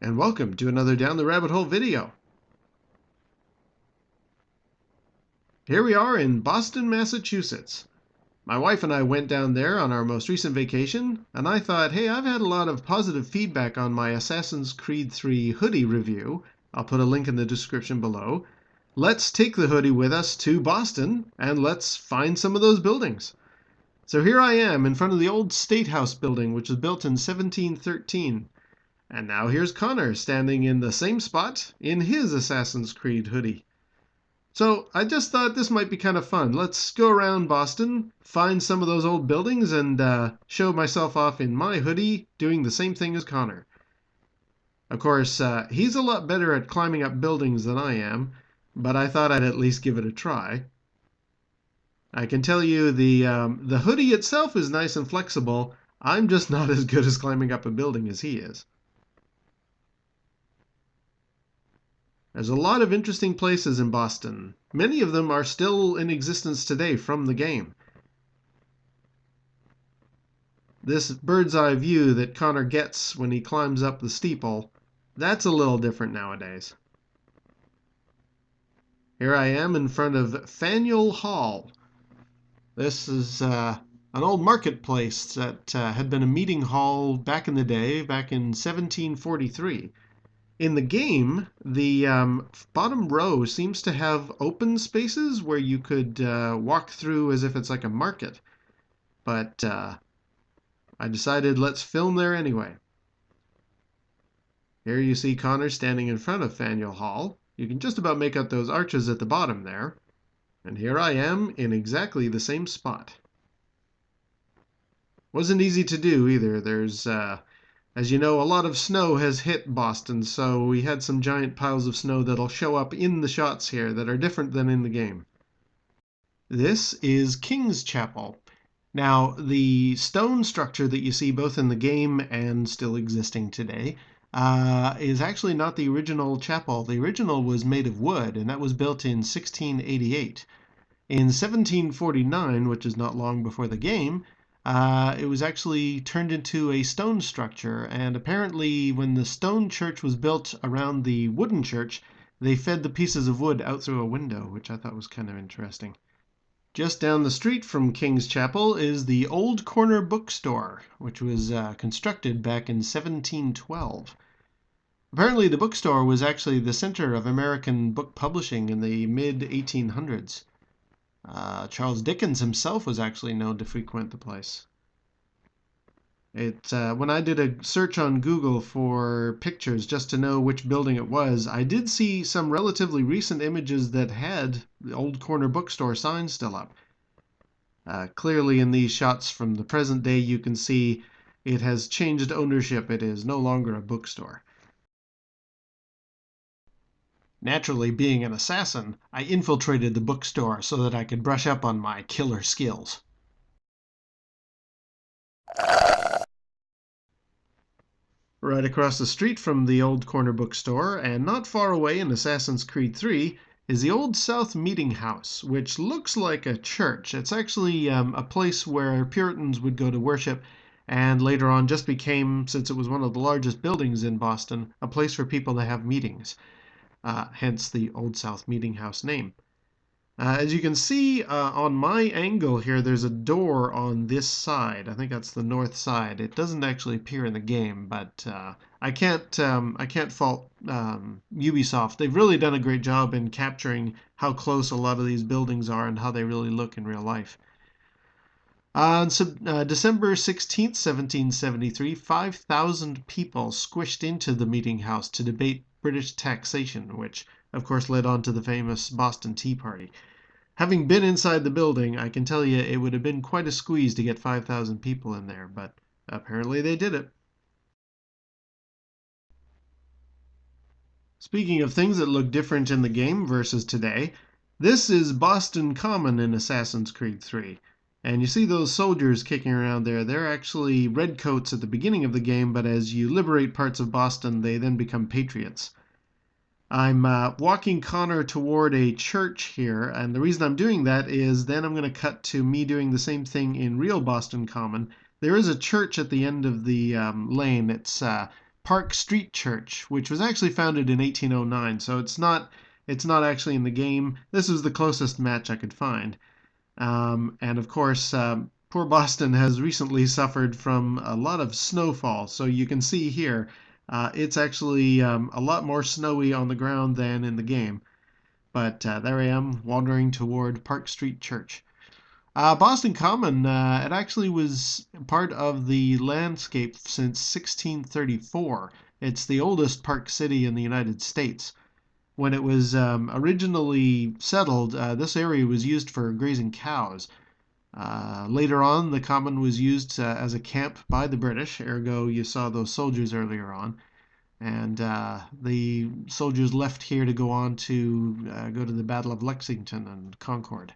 and welcome to another Down the Rabbit Hole video. Here we are in Boston, Massachusetts. My wife and I went down there on our most recent vacation, and I thought, hey, I've had a lot of positive feedback on my Assassin's Creed 3 Hoodie review. I'll put a link in the description below. Let's take the Hoodie with us to Boston, and let's find some of those buildings. So here I am in front of the old State House building, which was built in 1713. And now here's Connor standing in the same spot in his Assassin's Creed hoodie. So I just thought this might be kind of fun. Let's go around Boston, find some of those old buildings, and show myself off in my hoodie doing the same thing as Connor. Of course, he's a lot better at climbing up buildings than I am, but I thought I'd at least give it a try. I can tell you the hoodie itself is nice and flexible. I'm just not as good as climbing up a building as he is. There's a lot of interesting places in Boston. Many of them are still in existence today from the game. This bird's eye view that Connor gets when he climbs up the steeple, that's a little different nowadays. Here I am in front of Faneuil Hall. This is an old marketplace that had been a meeting hall back in the day, back in 1743. In the game, the bottom row seems to have open spaces where you could walk through as if it's like a market. But I decided let's film there anyway. Here you see Connor standing in front of Faneuil Hall. You can just about make out those arches at the bottom there. And here I am in exactly the same spot. Wasn't easy to do either. There's as you know, a lot of snow has hit Boston, so we had some giant piles of snow that'll show up in the shots here that are different than in the game. This is King's Chapel. Now, the stone structure that you see both in the game and still existing today is actually not the original chapel. The original was made of wood, and that was built in 1688. In 1749, which is not long before the game, it was actually turned into a stone structure, and apparently when the stone church was built around the wooden church, they fed the pieces of wood out through a window, which I thought was kind of interesting. Just down the street from King's Chapel is the Old Corner Bookstore, which was constructed back in 1712. Apparently the bookstore was actually the center of American book publishing in the mid-1800s. Charles Dickens himself was actually known to frequent the place. When I did a search on Google for pictures just to know which building it was, I did see some relatively recent images that had the Old Corner Bookstore sign still up. Clearly in these shots from the present day you can see it has changed ownership. It is no longer a bookstore. Naturally, being an assassin, I infiltrated the bookstore so that I could brush up on my killer skills. Right across the street from the Old Corner Bookstore, and not far away in Assassin's Creed 3, is the Old South Meeting House, which looks like a church. It's actually a place where Puritans would go to worship, and later on just became, since it was one of the largest buildings in Boston, a place for people to have meetings. Hence the Old South Meeting House name. As you can see on my angle here, there's a door on this side. I think that's the north side. It doesn't actually appear in the game, but I can't fault Ubisoft. They've really done a great job in capturing how close a lot of these buildings are and how they really look in real life. On December 16th, 1773, 5,000 people squished into the meeting house to debate British taxation, which of course led on to the famous Boston Tea Party. Having been inside the building, I can tell you it would have been quite a squeeze to get 5,000 people in there, but apparently they did it. Speaking of things that look different in the game versus today, this is Boston Common in Assassin's Creed 3. And you see those soldiers kicking around there. They're actually redcoats at the beginning of the game, but as you liberate parts of Boston, they then become patriots. I'm walking Connor toward a church here, and the reason I'm doing that is then I'm going to cut to me doing the same thing in real Boston Common. There is a church at the end of the lane. It's Park Street Church, which was actually founded in 1809. So it's not actually in the game. This was the closest match I could find. And of course, poor Boston has recently suffered from a lot of snowfall. So you can see here, it's actually a lot more snowy on the ground than in the game. But there I am wandering toward Park Street Church. Boston Common, it actually was part of the landscape since 1634. It's the oldest park city in the United States. When it was originally settled, this area was used for grazing cows. Later on, the common was used as a camp by the British, ergo, you saw those soldiers earlier on. And the soldiers left here to go on to go to the Battle of Lexington and Concord.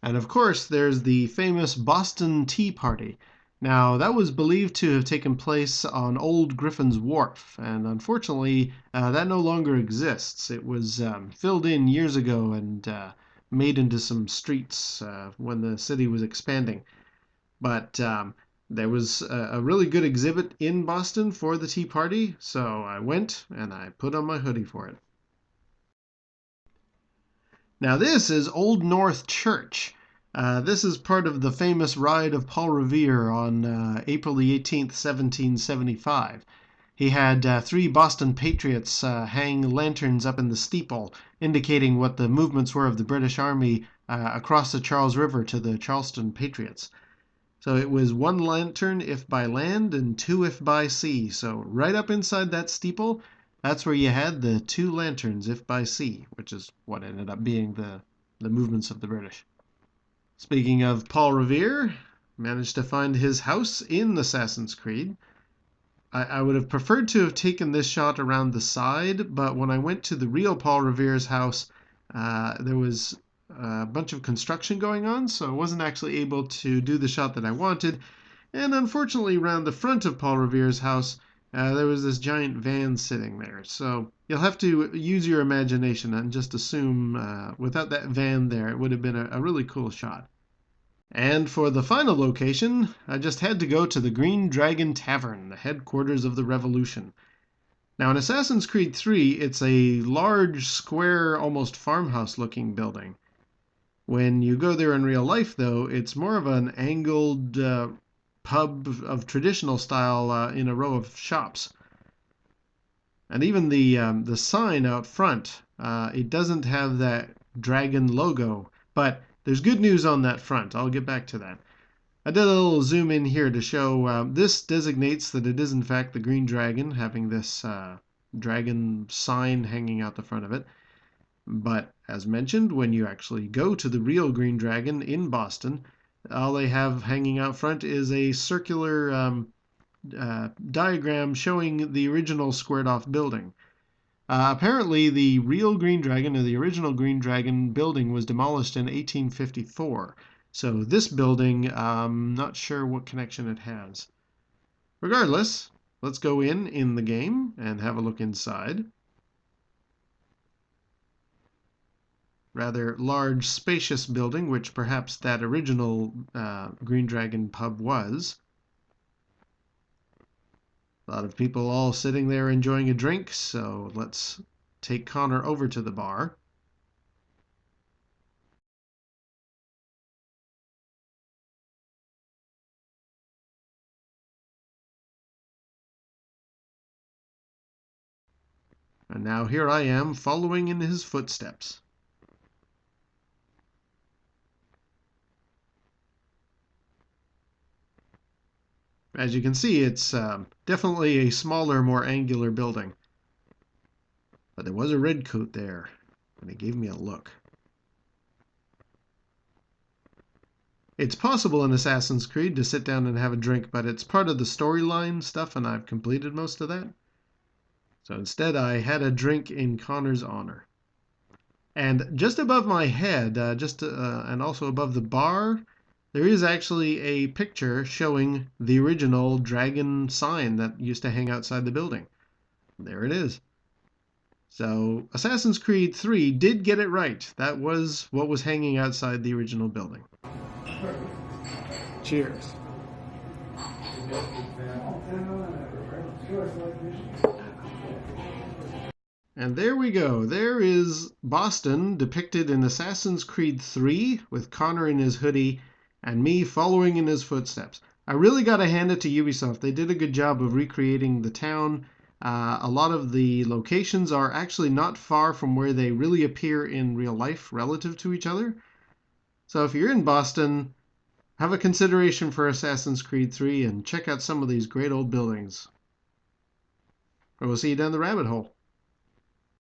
And of course, there's the famous Boston Tea Party. Now, that was believed to have taken place on Old Griffin's Wharf, and unfortunately, that no longer exists. It was filled in years ago and made into some streets when the city was expanding. But there was a really good exhibit in Boston for the Tea Party, so I went and I put on my hoodie for it. Now, this is Old North Church. This is part of the famous ride of Paul Revere on April the 18th, 1775. He had three Boston patriots hang lanterns up in the steeple, indicating what the movements were of the British Army across the Charles River to the Charleston Patriots. So it was one lantern if by land and two if by sea. So right up inside that steeple, that's where you had the two lanterns if by sea, which is what ended up being the movements of the British. Speaking of Paul Revere, managed to find his house in Assassin's Creed. I would have preferred to have taken this shot around the side, but when I went to the real Paul Revere's house, there was a bunch of construction going on, so I wasn't actually able to do the shot that I wanted. And unfortunately, around the front of Paul Revere's house, there was this giant van sitting there. So you'll have to use your imagination and just assume without that van there, it would have been a really cool shot. And for the final location, I just had to go to the Green Dragon Tavern, the headquarters of the Revolution. Now, in Assassin's Creed 3, it's a large, square, almost farmhouse-looking building. When you go there in real life, though, it's more of an angled pub of traditional style in a row of shops. And even the sign out front, it doesn't have that dragon logo, but there's good news on that front. I'll get back to that. I did a little zoom in here to show this designates that it is in fact the Green Dragon, having this dragon sign hanging out the front of it. But as mentioned, when you actually go to the real Green Dragon in Boston, all they have hanging out front is a circular diagram showing the original squared off building. Apparently, the real Green Dragon, or the original Green Dragon building, was demolished in 1854. So this building, not sure what connection it has. Regardless, let's go in the game and have a look inside. Rather large, spacious building, which perhaps that original Green Dragon pub was. A lot of people all sitting there enjoying a drink, so let's take Connor over to the bar. And now here I am following in his footsteps. As you can see, it's definitely a smaller, more angular building. But there was a redcoat there, and he gave me a look. It's possible in Assassin's Creed to sit down and have a drink, but it's part of the storyline stuff, and I've completed most of that. So instead, I had a drink in Connor's honor. And just above my head, and also above the bar, there is actually a picture showing the original dragon sign that used to hang outside the building. There it is. So Assassin's Creed 3 did get it right. That was what was hanging outside the original building. Cheers. And there we go. There is Boston depicted in Assassin's Creed 3 with Connor in his hoodie and me following in his footsteps. I really got to hand it to Ubisoft. They did a good job of recreating the town. A lot of the locations are actually not far from where they really appear in real life relative to each other. So if you're in Boston, have a consideration for Assassin's Creed 3 and check out some of these great old buildings. Or we'll see you down the rabbit hole.